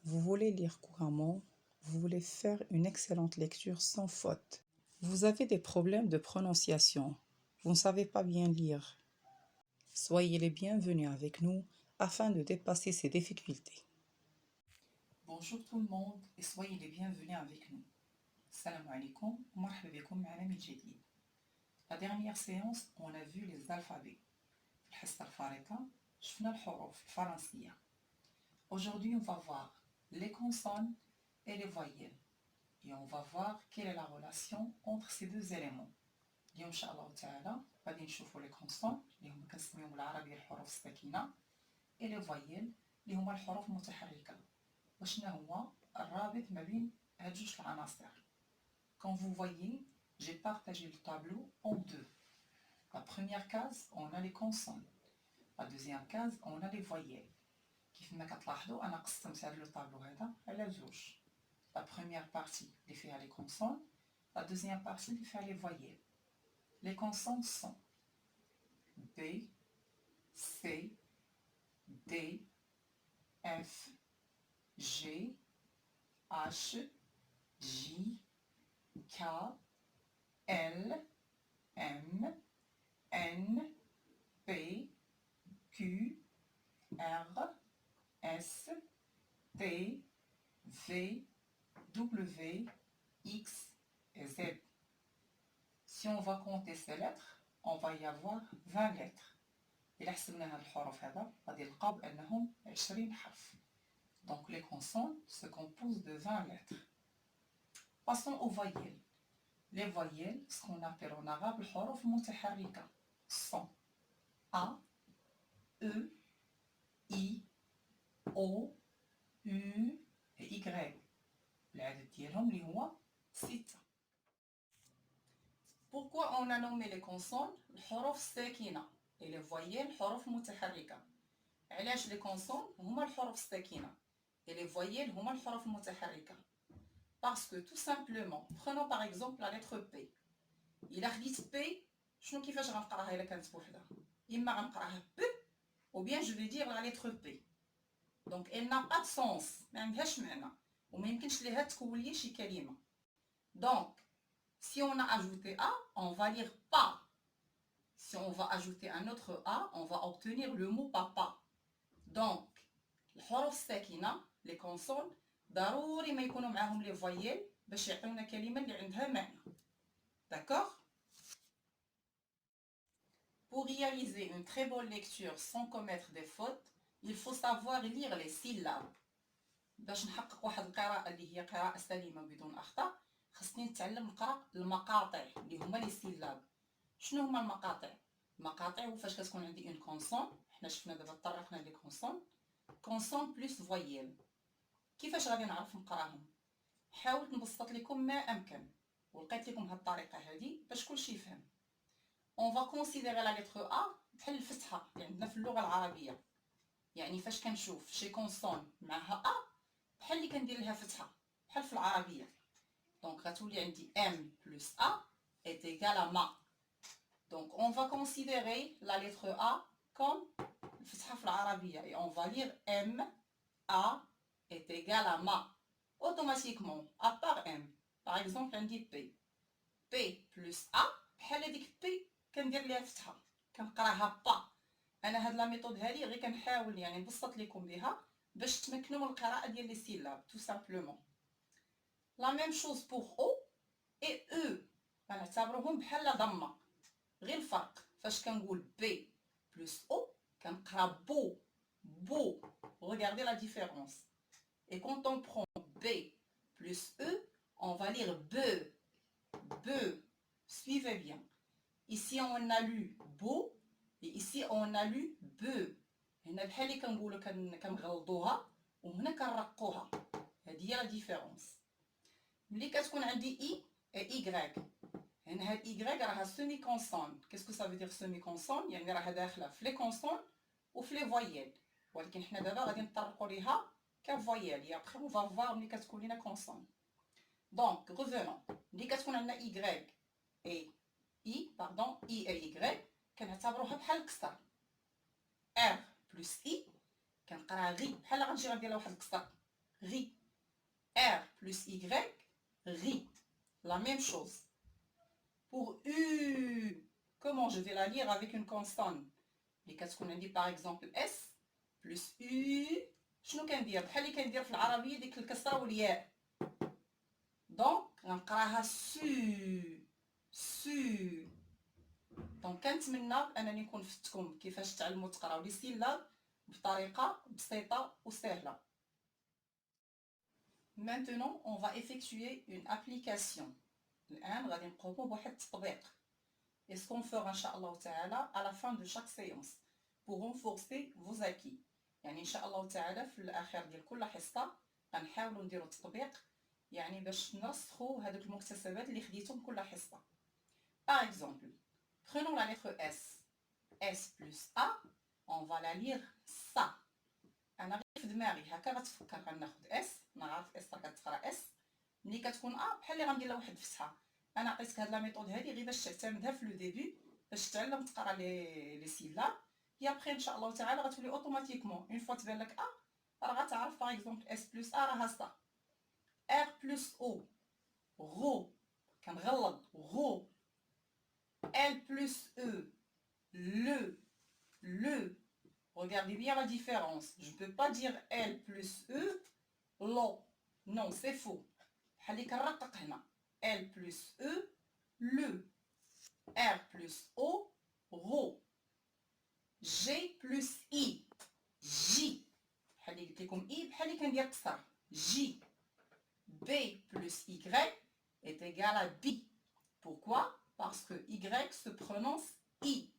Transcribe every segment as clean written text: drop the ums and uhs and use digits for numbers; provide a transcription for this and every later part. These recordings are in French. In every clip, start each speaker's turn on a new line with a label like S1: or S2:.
S1: Vous voulez lire couramment, vous voulez faire une excellente lecture sans faute. Vous avez des problèmes de prononciation, vous ne savez pas bien lire. Soyez les bienvenus avec nous afin de dépasser ces difficultés. Bonjour tout le monde et soyez les bienvenus avec nous. Salam alaikum wa marhaba bikoum ma'ana min jadid. La dernière séance, on a vu les alphabets. في الحصة الفارقة شفنا الحروف الفرنسية. Aujourd'hui, on va voir les consonnes et les voyelles. Et on va voir quelle est la relation entre ces deux éléments. اليوم إن شاء الله تعالى غادي نشوفوا les consonnes اللي هما كنسميهم بالعربية الحروف الساكنة et les voyelles اللي هما الحروف المتحركة. وشنا هو الرابط ما بين هاد جوج العناصر. Comme vous voyez, j'ai partagé le tableau en deux. La première case, on a les consonnes. La deuxième case, on a les voyelles. كيف ما كتلاحظوا انا قسمت هذا لو طابلو هذا على جوج. La première partie اللي فيها les consonnes, la deuxième partie اللي فيها les voyelles. Les consonnes sont B, C, D, F, G, H, J, K, L, M, N, P, Q, R, S, T, V, W, X et Z. Si on va compter ces lettres, on va y avoir 20 lettres. إلا حسبنا هاد الحروف هذا غادي نلقاو بأنهم 20 حرف. Donc les consonnes se composent de 20 lettres. Passons aux voyelles. Les voyelles, ce qu'on appelle en arabe الحروف المتحركة, sont A, E, I, O, U et Y. العدد ديالهم اللي هو 6. Pourquoi on a nommé les consonnes الحروف الساكنة et les voyelles الحروف المتحركة؟ علاش les consonnes هما الحروف الساكنة et les voyelles هما الحروف المتحركة؟ Parce que tout simplement, prenons par exemple la lettre P. إلا خديت P, شنو كيفاش غنقراها إلا كانت بوحدها؟ إما غنقراها P ou bien je vais dire la lettre P. Donc elle n'a pas de sens, ما عندهاش معنى وما يمكنش ليها تكون لي شي كلمة. Donc si on a ajouté A, on va lire pas. Si on va ajouter un autre A, on va obtenir le mot papa. Donc, الحروف الساكنة, les consonnes, ضروري ما يكونوا معاهم les voyelles باش يعطيونا كلمة اللي عندها معنى. D'accord? Pour réaliser une très bonne lecture sans commettre des fautes, il faut savoir lire les syllabes. باش نحقق واحد القراءة اللي هي قراءة سليمة بدون أخطاء, خصني نتعلم نقرا المقاطع اللي هما لي سيلاب. شنو هما المقاطع؟ المقاطع هو فاش كتكون عندي اون كونسون, حنا شفنا دابا تطرقنا لي كونسون بلس فويل. كيفاش غادي نعرف نقراهم؟ حاولت نبسط لكم ما امكن ولقيت لكم هاد الطريقه هادي باش كلشي يفهم. اون فا كونسيديري لا لتر ا بحال الفتحه اللي عندنا في اللغه العربيه. يعني فاش كنشوف شي كونسون معها ا بحال اللي كندير لها فتحه بحال في العربيه. دونك غتولي عندي m plus a est égal à ma. Donc on va considérer la lettre a comme الفتحه في العربيه et on va lire m a est égal à ma. Automatiquement à part m. Par exemple عندي p. p plus a بحال هذيك p كندير ليها فتحه كنقراها با. انا هاد لا ميثود هذه غير كنحاول يعني نبسط لكم بها باش تمكنوا من القراءه ديال لي سيلاب tout simplement. La même chose pour O et E. غنعتبروهم بحال ضمه. غير الفرق فاش كنقول B plus O كنقرا بو بو. Regardez la différence. Et quand on prend B plus E, on va lire be be. Suivez bien. Ici on a lu beau et ici on a lu be. هنا بحال اللي كنقولوا كنغلظوها وهنا كنرقوها. هذه هي la différence. ملي كتكون عندي I et Y, هنا هاد Y راها سيمي كونسون. كيسكو سا فو دير سيمي كونسون؟ يعني راها داخله في لي كونسون وفي لي فويال, ولكن حنا دابا غادي نطرقوا ليها كفويال. اي ابخي اون فا فوار ملي كتكون لينا كونسون. دونك ريفونون, ملي كتكون عندنا Y et I, pardon, I et Y كنعتبروها بحال الكسر. R plus I كنقراها غي بحال غنجي غندير لها واحد الكسر. ri. R plus Y, ri. La même chose. Pour U, comment je vais la lire avec une consonne? qu'est-ce qu'on a dit par exemple S plus U. شنو كندير بحال اللي كندير في العربيه ديك الكسره والياء. دونك غنقراها سو. دونك كنتمنى انني نكون فتكم كيفاش تعلموا تقراو لي سيلاب بطريقه بسيطه وسهله. Maintenant, on va effectuer une application. الآن غادي نقوموا بواحد التطبيق. Et ce qu'on fera Inch'Allah Ta'ala à la fin de chaque séance pour renforcer vos acquis. يعني Inch'Allah Ta'ala في الآخر ديال كل حصة غنحاولوا نديروا التطبيق يعني باش نرسخوا هذوك المكتسبات اللي خديتهم كل حصة. Par exemple, prenons la lettre S. S plus A, on va la lire ça. أنا في دماغي هكا غتفكر غناخد اس، نعرف اس راه كتقرا اس، ملي كتكون بحال اللي غندير لها واحد الفتحه. انا عطيتك هاد لا ميثود هادي غير باش تعتمدها في لو ديبي باش تعلم تقرا لي سيلاب. يا بخي ان شاء الله تعالى غتولي اوتوماتيكمون اون فوا تبان لك راه غتعرف باغ اكزومبل اس بلس راه سا. ار بلس او غو، كنغلط غو. ال بلس او le. Regardez bien la différence. Je ne peux pas dire L plus E, lo. Non, c'est faux. L plus E, le. R plus O, ro. G plus I, J. J. B plus Y est égal à B. Pourquoi? Parce que Y se prononce I.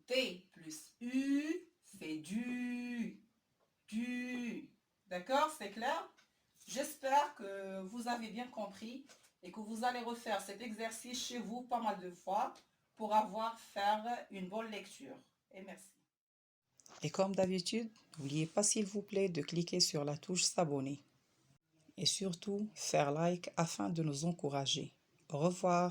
S1: D plus U fait du. D'accord, c'est clair? J'espère que vous avez bien compris et que vous allez refaire cet exercice chez vous pas mal de fois pour faire une bonne lecture. Et merci. Et comme d'habitude, n'oubliez pas s'il vous plaît de cliquer sur la touche s'abonner. Et surtout, faire like afin de nous encourager. Au revoir.